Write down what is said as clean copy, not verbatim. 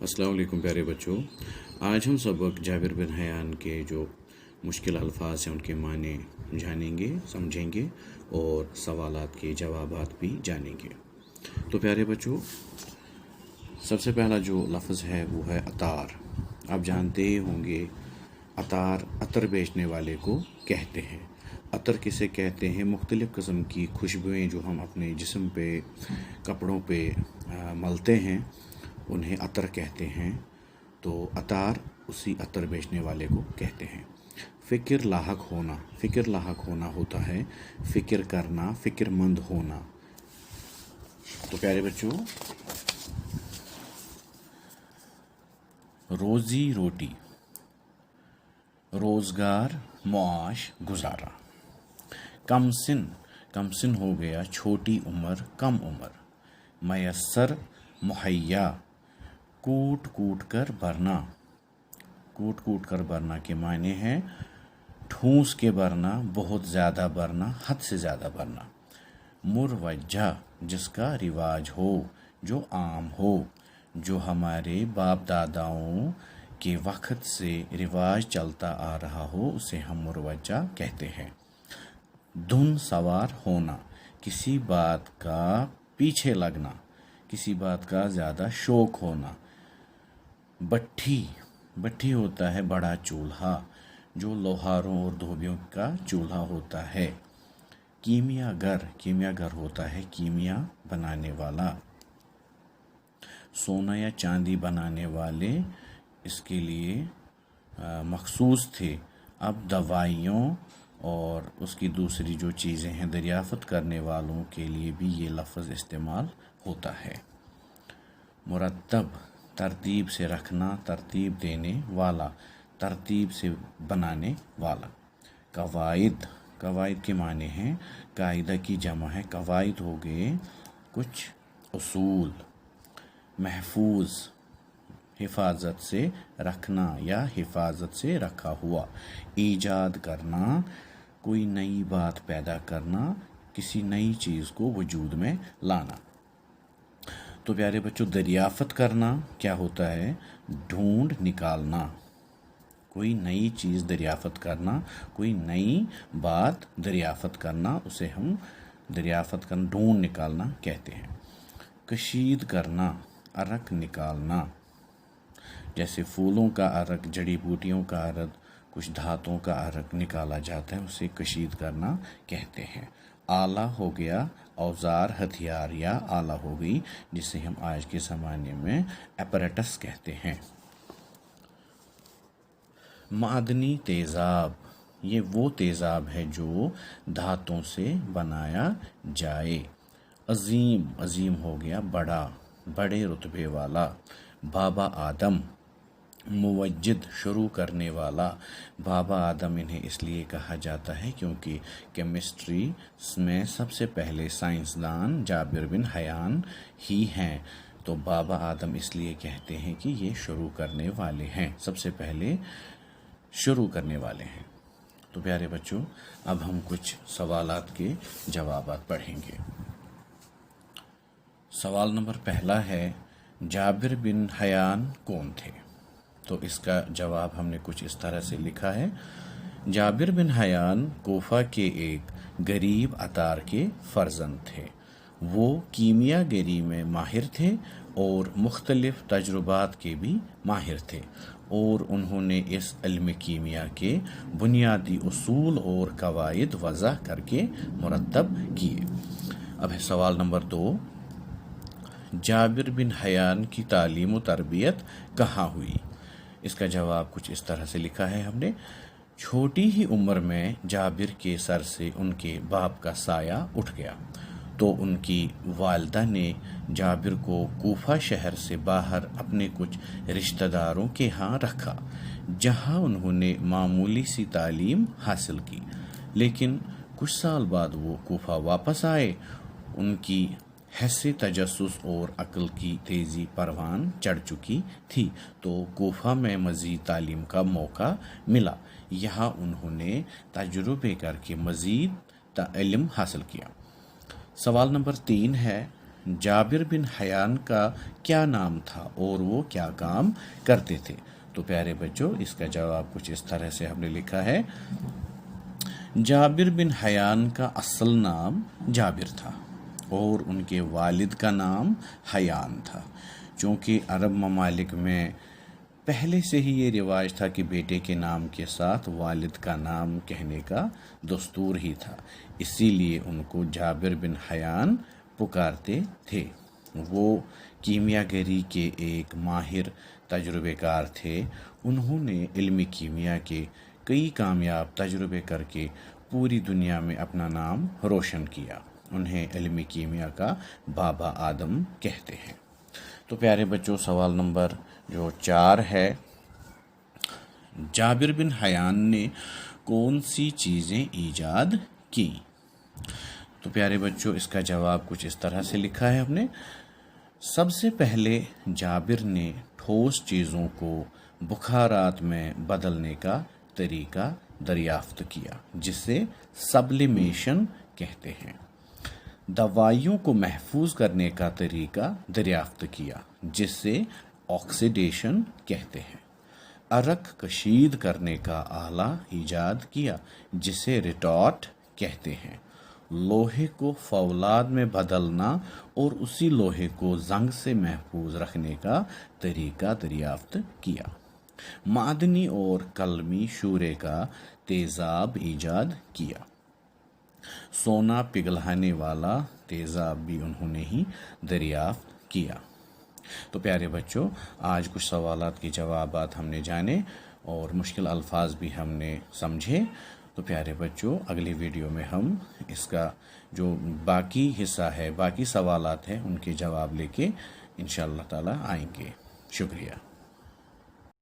अस्सलाम वालेकुम प्यारे बच्चों। आज हम सबक जाबिर बिन हयान के जो मुश्किल अल्फाज हैं उनके माने जानेंगे, समझेंगे और सवालात के जवाबात भी जानेंगे। तो प्यारे बच्चों, सबसे पहला जो लफ्ज़ है वो है अतार। आप जानते ही होंगे अतार अतर बेचने वाले को कहते हैं। अतर किसे कहते हैं? मुख्तलिफ़ किस्म की खुशबुएँ जो हम अपने जिस्म पे, कपड़ों पे मलते हैं उन्हें अतर कहते हैं। तो अतार उसी अतर बेचने वाले को कहते हैं। फ़िक्र लाहक होना होता है फ़िक्र करना, फ़िक्रमंद होना। तो प्यारे बच्चों, रोज़ी रोटी, रोज़गार, मुआश, गुजारा। कमसिन हो गया छोटी उम्र, कम उम्र। मयस्सर, मुहैया, कूट कूट कर भरना के मायने हैं ठूस के भरना, बहुत ज़्यादा भरना, हद से ज़्यादा भरना। मुरवज्जा, जिसका रिवाज हो, जो आम हो, जो हमारे बाप दादाओं के वक्त से रिवाज चलता आ रहा हो, उसे हम मुरवज्जा कहते हैं। धुन सवार होना, किसी बात का पीछे लगना, किसी बात का ज़्यादा शौक होना। भट्ठी होता है बड़ा चूल्हा, जो लोहारों और धोबियों का चूल्हा होता है। कीमियागर होता है कीमिया बनाने वाला। सोना या चांदी बनाने वाले इसके लिए मखसूस थे। अब दवाइयों और उसकी दूसरी जो चीज़ें हैं दरियाफ़त करने वालों के लिए भी ये लफ्ज़ इस्तेमाल होता है। मुरत्तब, तरतीब से रखना, तरतीब देने वाला, तरतीब से बनाने वाला। कवायद के माने हैं कायदा की जमा है। कवायद हो गए कुछ उसूल। महफूज, हिफाजत से रखना या हिफाजत से रखा हुआ। ईजाद करना, कोई नई बात पैदा करना, किसी नई चीज़ को वजूद में लाना। तो प्यारे बच्चों, दरियाफ़त करना क्या होता है? ढूंढ निकालना, कोई नई चीज़ दरियाफ़त करना, कोई नई बात दरियाफ़त करना, उसे हम दरियाफ़त करना, ढूंढ निकालना कहते हैं। कशीद करना, अरक निकालना, जैसे फूलों का अरक, जड़ी बूटियों का अरक, कुछ धातुओं का अरक निकाला जाता है, उसे कशीद करना कहते हैं। आला हो गया औजार, हथियार या आला हो गई जिसे हम आज के ज़माने में एपरेटस कहते हैं। मादनी तेज़ाब, ये वो तेज़ाब है जो धातों से बनाया जाए। अजीम हो गया बड़ा, बड़े रुतबे वाला। बाबा आदम, मुवज्जिद, शुरू करने वाला। बाबा आदम इन्हें इसलिए कहा जाता है क्योंकि केमिस्ट्री में सबसे पहले साइंसदान जाबिर बिन हयान ही हैं। तो बाबा आदम इसलिए कहते हैं कि ये शुरू करने वाले हैं, सबसे पहले शुरू करने वाले हैं। तो प्यारे बच्चों, अब हम कुछ सवालात के जवाबात पढ़ेंगे। सवाल नंबर पहला है, जाबिर बिन हयान कौन थे? तो इसका जवाब हमने कुछ इस तरह से लिखा है। जाबिर बिन हयान कोफा के एक गरीब अतार के फर्जंद थे। वो कीमियागरी में माहिर थे और मुख्तलिफ तजुर्बात के भी माहिर थे, और उन्होंने इस इल्म कीमिया के बुनियादी उसूल और कवायद वज़ा करके मुरतब किए। अब है सवाल नंबर 2, जाबिर बिन हयान की तालीम व तरबियत कहाँ हुई? इसका जवाब कुछ इस तरह से लिखा है हमने। छोटी ही उम्र में जाबिर के सर से उनके बाप का साया उठ गया, तो उनकी वालिदा ने जाबिर को कूफा शहर से बाहर अपने कुछ रिश्तेदारों के यहाँ रखा, जहाँ उन्होंने मामूली सी तालीम हासिल की। लेकिन कुछ साल बाद वो कूफा वापस आए। उनकी हैसे तजस्सुस और अक्ल की तेज़ी परवान चढ़ चुकी थी, तो कोफा में मज़ीद तालीम का मौका मिला। यहाँ उन्होंने तजुर्बे करके मज़ीद इल्म हासिल किया। सवाल नंबर 3 है, جابر بن حیان کا کیا نام تھا اور وہ کیا کام کرتے تھے؟ تو پیارے بچوں اس کا جواب کچھ اس طرح سے ہم نے لکھا ہے، جابر بن حیان کا اصل نام جابر تھا اور ان کے والد کا نام حیان تھا۔ چونکہ عرب ممالک میں پہلے سے ہی یہ رواج تھا کہ بیٹے کے نام کے ساتھ والد کا نام کہنے کا دستور ہی تھا، اسی لیے ان کو جابر بن حیان پکارتے تھے۔ وہ کیمیا گری کے ایک ماہر تجربے کار تھے۔ انہوں نے علم کیمیا کے کئی کامیاب تجربے کر کے پوری دنیا میں اپنا نام روشن کیا۔ انہیں علم کیمیا کا بابا آدم کہتے ہیں۔ تو پیارے بچوں سوال نمبر جو 4 ہے، جابر بن حیان نے کون سی چیزیں ایجاد کی؟ تو پیارے بچوں اس کا جواب کچھ اس طرح سے لکھا ہے ہم نے، سب سے پہلے جابر نے ٹھوس چیزوں کو بخارات میں بدلنے کا طریقہ دریافت کیا، جسے سبلیمیشن کہتے ہیں۔ دوائیوں کو محفوظ کرنے کا طریقہ دریافت کیا، جس سے آکسیڈیشن کہتے ہیں۔ عرق کشید کرنے کا آلہ ایجاد کیا، جسے ریٹارٹ کہتے ہیں۔ لوہے کو فولاد میں بدلنا اور اسی لوہے کو زنگ سے محفوظ رکھنے کا طریقہ دریافت کیا۔ معدنی اور قلمی شورے کا تیزاب ایجاد کیا۔ سونا پگھلانے والا تیزاب بھی انہوں نے ہی دریافت کیا۔ تو پیارے بچوں آج کچھ سوالات کے جوابات ہم نے جانے اور مشکل الفاظ بھی ہم نے سمجھے۔ تو پیارے بچوں اگلی ویڈیو میں ہم اس کا جو باقی حصہ ہے، باقی سوالات ہیں، ان کے جواب لے کے انشاءاللہ تعالی آئیں گے۔ شکریہ۔